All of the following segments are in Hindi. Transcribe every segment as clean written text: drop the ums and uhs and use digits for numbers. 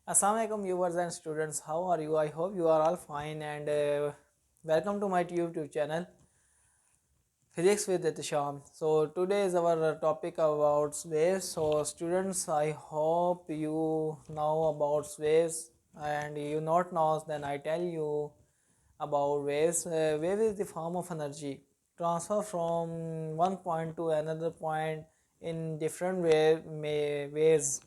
Assalamualaikum viewers and students, how are you? I hope you are all fine and welcome to my YouTube channel Physics with Itisham. So today is our topic about waves. So students, I hope you know about waves, and you not know, then I tell you about waves. Wave is the form of energy transfer from one point to another point in different ways.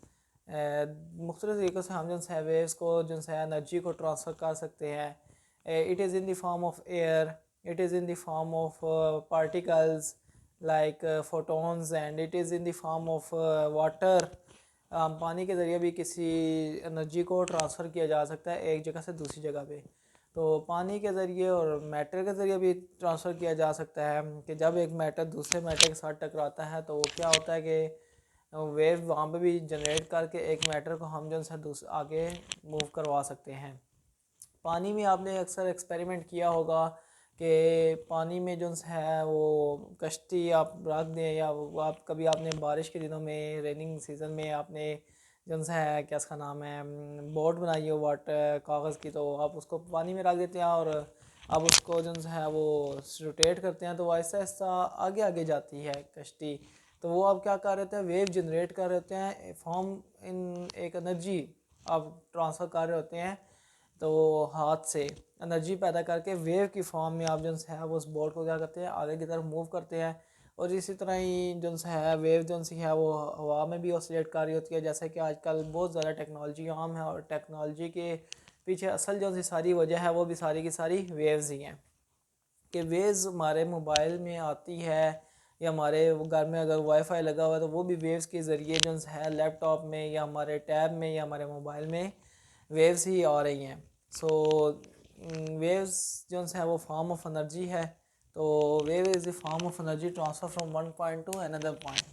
मुख्तलिफ़ तरीक़ों से हम जो है वेव्स को जो है एनर्जी को ट्रांसफ़र कर सकते हैं. It is in the form of air, it is in the form of particles like photons, and it is in the form of water. पानी के ज़रिए भी किसी एनर्जी को ट्रांसफ़र किया जा सकता है एक जगह से दूसरी जगह पे. तो पानी के ज़रिए और मैटर के ज़रिए भी ट्रांसफ़र किया जा सकता है कि जब एक मैटर दूसरे मैटर के साथ टकराता है तो वो क्या होता है कि वेव वहाँ पे भी जनरेट करके एक मैटर को हम जो है आगे मूव करवा सकते हैं. पानी में आपने अक्सर एक्सपेरिमेंट किया होगा कि पानी में जो है वो कश्ती आप रख दें, या आप कभी आपने बारिश के दिनों में रेनिंग सीज़न में आपने जो है क्या इसका नाम है बोट बनाई हो वाटर कागज़ की, तो आप उसको पानी में रख देते हैं और आप उसको जो है वो रोटेट करते हैं तो वो आहिस्ता आहिस्ता आगे आगे जाती है कश्ती. तो वो आप क्या कर रहे थे, वेव जनरेट कर रहे होते हैं, फॉर्म इन एक एनर्जी आप ट्रांसफ़र कर रहे होते हैं. तो हाथ से एनर्जी पैदा करके वेव की फॉर्म में आप जो है वो उस बोर्ड को क्या करते हैं आगे की तरफ मूव करते हैं. और इसी तरह ही जो है वेव जो है वो हवा में भी ऑसिलेट कर रही होती है. जैसे कि आजकल बहुत ज़्यादा टेक्नोलॉजी आम है और टेक्नोलॉजी के पीछे असल जो सी सारी वजह है वो भी सारी की सारी वेव्स ही हैं. कि वेव्स हमारे मोबाइल में आती है या हमारे घर में अगर वाईफाई लगा हुआ है तो वो भी वेव्स के ज़रिए जो है लैपटॉप में या हमारे टैब में या हमारे मोबाइल में वेव्स ही आ रही हैं. सो वेव्स जो है वो फॉर्म ऑफ एनर्जी है. तो wave is the form of energy transfer from one point to another point.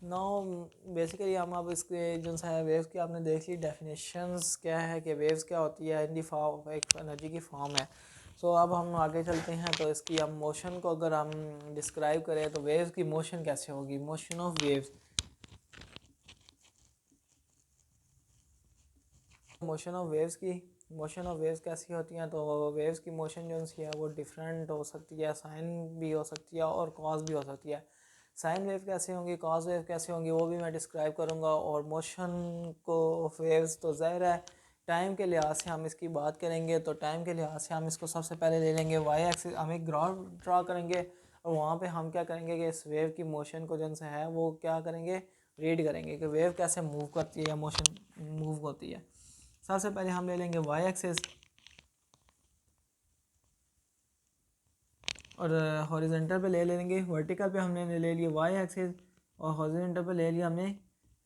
No basically हम अब इसके जो है वेव्स की आपने देख ली डेफिनेशंस क्या है कि वेव्स क्या होती है, इन दी फॉर्म एक एनर्जी की फॉर्म है. सो अब हम आगे चलते हैं. तो इसकी हम मोशन को अगर हम डिस्क्राइब करें तो वेव्स की मोशन कैसे होगी, motion of waves. Motion of waves कैसी होती हैं. तो वेव्स की मोशन जो है वो डिफरेंट हो सकती है, साइन भी हो सकती है और कॉज भी हो सकती है. साइन वेव कैसे होंगी, कॉज वेव कैसे होंगी, वो भी मैं डिस्क्राइब करूँगा. और मोशन को वेव्स तो ज़ाहिर है टाइम के लिहाज से हम इसकी बात करेंगे. तो टाइम के लिहाज से हम इसको सबसे पहले ले लेंगे वाई एक्सिस, हम एक ग्राफ ड्रा करेंगे और वहाँ पे हम क्या करेंगे कि इस वेव की मोशन को जो है वो क्या करेंगे रीड करेंगे कि वेव कैसे मूव करती है या मोशन मूव होती है. सबसे पहले हम ले लेंगे वाई एक्सिस और हॉरिजेंटल पे ले लेंगे. वर्टिकल पे हमने ले लिया वाई एक्सिस और हॉरिजेंटल पे ले लिया हमने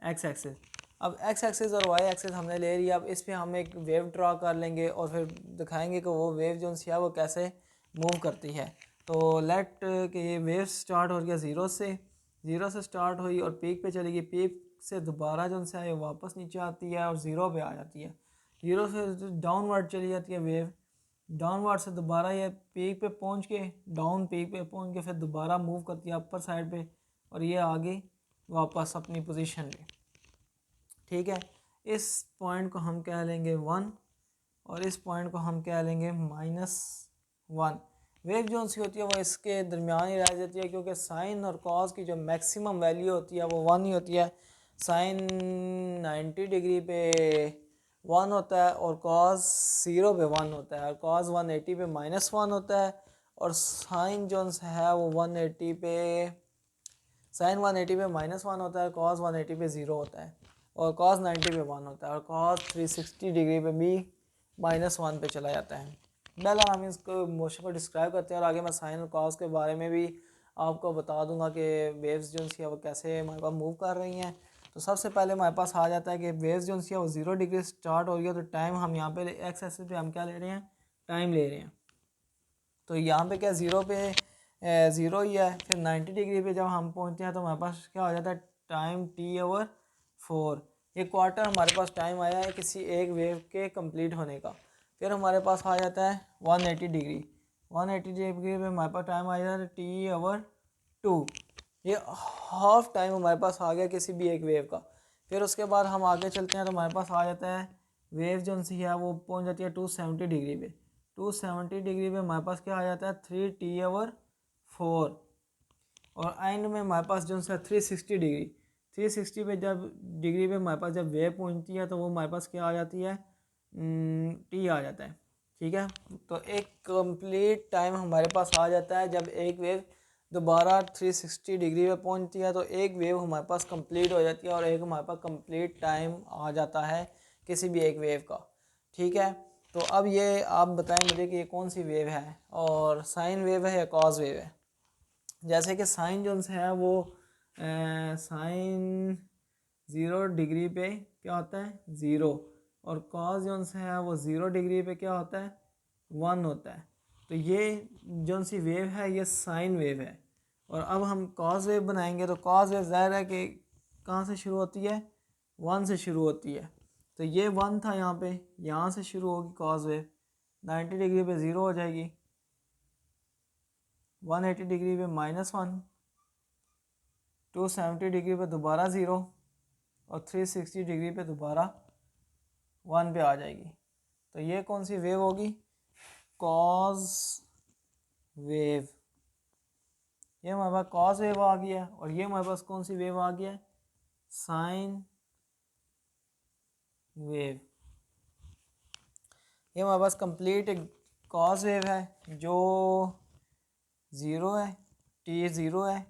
एक्स एक्सिस. अब एक्स एक्सिस और वाई एक्सिस हमने ले लिया. अब इस पे हम एक वेव ड्रा कर लेंगे और फिर दिखाएंगे कि वो वेव जो है वो कैसे मूव करती है. तो लेट कि ये वेव स्टार्ट हो गया ज़ीरो से स्टार्ट हुई और पीक पे चलेगी. पीक से दोबारा जो है वापस नीचे आती है और ज़ीरो पे आ जाती है. ज़ीरो से डाउनवर्ड चली जाती है वेव. डाउनवर्ड से दोबारा ये पीक पे पहुंच के डाउन पीक पे पहुंच के फिर दोबारा मूव करती है अपर साइड पे और ये आगे वापस अपनी पोजीशन पे. ठीक है, इस पॉइंट को हम कह लेंगे 1 और इस पॉइंट को हम कह लेंगे -1. वेव जो सी होती है वो इसके दरमियान ही रह जाती है क्योंकि साइन और कॉस की जो मैक्सिमम वैल्यू होती है वो 1 ही होती है. साइन 90 डिग्री पे 1 होता है और कॉस 0 पे 1 होता है और कॉस 180 पे -1 होता है. और साइन जो है वो 180 पे साइन 180 पे -1 होता है, कॉस 180 पे 0 होता है और कॉस 90 पे 1 होता है और कॉस 360 डिग्री पे भी -1 पे चला जाता है। बहरहाल हम इसको मोशन को डिस्क्राइब करते हैं और आगे मैं साइन और कॉस के बारे में भी आपको बता दूंगा कि वेव्स जो सी है वो कैसे हमारे पास मूव कर रही हैं। तो सबसे पहले हमारे पास आ जाता है कि वेव्स जो सी है वो 0 डिग्री स्टार्ट हो रही है, तो टाइम हम यहाँ पे एक्स एक्सिस पे हम क्या ले रहे हैं, टाइम ले रहे हैं। तो यहाँ पे क्या 0 पे 0 ही है। फिर 90 डिग्री पे जब हम पहुँचते हैं तो हमारे पास क्या हो जाता है, टाइम T/4। ये क्वार्टर हमारे पास टाइम आया है किसी एक वेव के कंप्लीट होने का। फिर हमारे पास आ जाता है 180 डिग्री। 180 डिग्री पे हमारे पास टाइम आ जाता है T/2। ये हाफ टाइम हमारे पास आ गया किसी भी एक वेव का। फिर उसके बाद हम आगे चलते हैं तो हमारे पास आ जाता है वेव जो सी है वो पहुंच जाती है 270 डिग्री पे। 270 डिग्री पे हमारे पास क्या आ जाता है, 3T/4। और एंड में हमारे पास जो सा 360 डिग्री, 360 पे जब डिग्री पे हमारे पास जब वेव पहुंचती है तो वो हमारे पास क्या आ जाती है, टी आ जाता है। ठीक है, तो एक कंप्लीट टाइम हमारे पास आ जाता है जब एक वेव दोबारा 360 डिग्री पे पहुंचती है, तो एक वेव हमारे पास कंप्लीट हो जाती है और एक हमारे पास कंप्लीट टाइम आ जाता है किसी भी एक वेव का। ठीक है, तो अब ये आप बताएं मुझे कि ये कौन सी वेव है, और साइन वेव है या कॉस वेव है। जैसे कि साइन जो है वो साइन 0 डिग्री पे क्या होता है, 0, और कॉस जो है वो 0 डिग्री पे क्या होता है, 1 होता है। तो ये जो सी वेव है ये साइन वेव है। और अब हम कॉस वेव बनाएंगे तो कॉस वेव ज़ाहिर है कि कहाँ से शुरू होती है, 1 से शुरू होती है। तो ये 1 था यहाँ पे, यहाँ से शुरू होगी कॉस वेव, 90 डिग्री पे 0 हो जाएगी, 180 डिग्री पे -1, 270 डिग्री पे दोबारा 0, और 360 डिग्री पे दोबारा 1 पे आ जाएगी। तो ये कौन सी वेव होगी, कॉस वेव। ये हमारे पास कॉस वेव आ गया है, और ये हमारे पास कौन सी वेव आ गया है, साइन वेव। ये हमारे पास कंप्लीट कॉस वेव है जो 0 है, T0 है,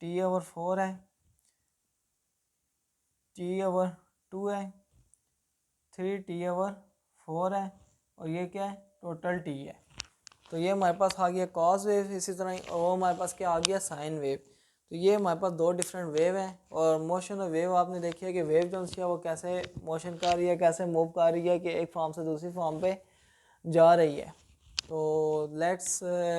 T/4 है, T/2 है, 3T/4 है, और ये क्या है, टोटल T है। तो ये हमारे पास आ गया कॉस वेव। इसी तरह वो हमारे पास क्या आ गया, साइन वेव। तो ये हमारे पास दो डिफरेंट वेव हैं। और मोशन ऑफ वेव आपने देखी है कि वेव जो है वो कैसे मोशन कर रही है, कैसे मूव कर रही है, कि एक फॉर्म से दूसरी फॉर्म पे जा रही है। तो लेट्स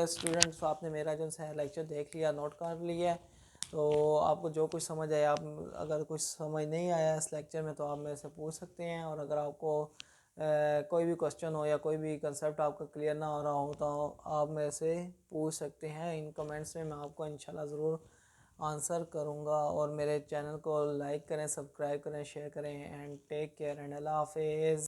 स्टूडेंट्स, आपने मेरा जो है लेक्चर देख लिया, नोट कर लिया है। तो आपको जो कुछ समझ आया, आप अगर कुछ समझ नहीं आया इस लेक्चर में तो आप मेरे से पूछ सकते हैं। और अगर आपको कोई भी क्वेश्चन हो या कोई भी कंसेप्ट आपका क्लियर ना हो रहा हो तो आप मेरे से पूछ सकते हैं इन कमेंट्स में। मैं आपको इंशाल्लाह ज़रूर आंसर करूँगा। और मेरे चैनल को लाइक करें, सब्सक्राइब करें, शेयर करें, एंड टेक केयर एंड अल्लाह हाफिज़।